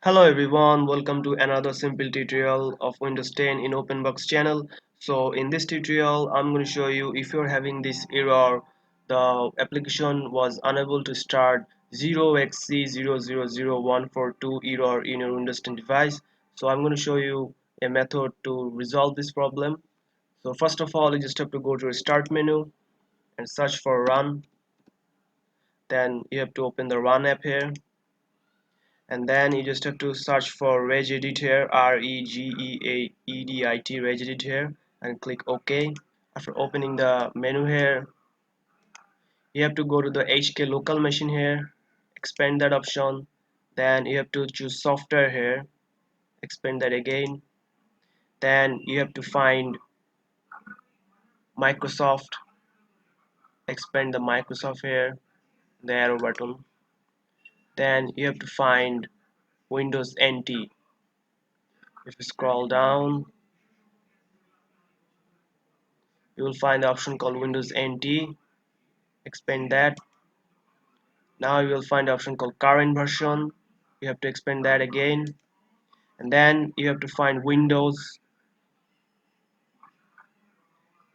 Hello everyone, welcome to another simple tutorial of Windows 10 in OpenBox channel. So in this tutorial I'm going to show you if you're having this error, the application was unable to start 0xc0000142 error in your Windows 10 device. So I'm going to show you a method to resolve this problem. So first of all, you just have to go to a start menu and search for run. Then you have to open the run app here, and then you just have to search for regedit here, regeaedit regedit here, and click OK. After opening the menu here, you have to go to the HK local machine here, expand that option, then you have to choose software here, expand that again, then you have to find Microsoft, expand the Microsoft here, the arrow button, then you have to find Windows NT. If you scroll down, you will find the option called Windows NT, expand that. Now you will find the option called current version. You have to expand that again, and then you have to find Windows.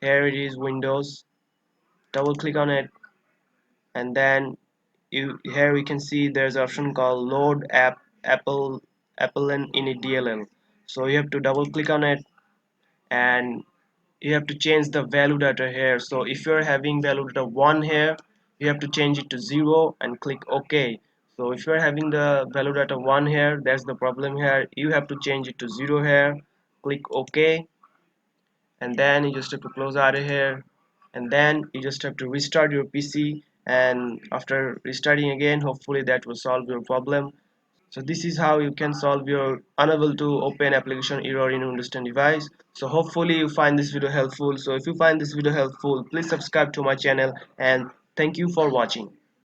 Here it is, Windows. Double click on it, and then here we can see there's an option called load app Apple and in a DLL. So you have to double click on it, and you have to change the value data here. So if you're having value data 1 here, you have to change it to 0 and click OK. So if you're having the value data 1 here, that's the problem here. You have to change it to 0 here, click OK, and then you just have to close out of here, and then you just have to restart your PC, and after restarting again, hopefully that will solve your problem. So this is how you can solve your unable to open application error in Windows 10 device. So hopefully you find this video helpful. So if you find this video helpful, please subscribe to my channel, and thank you for watching.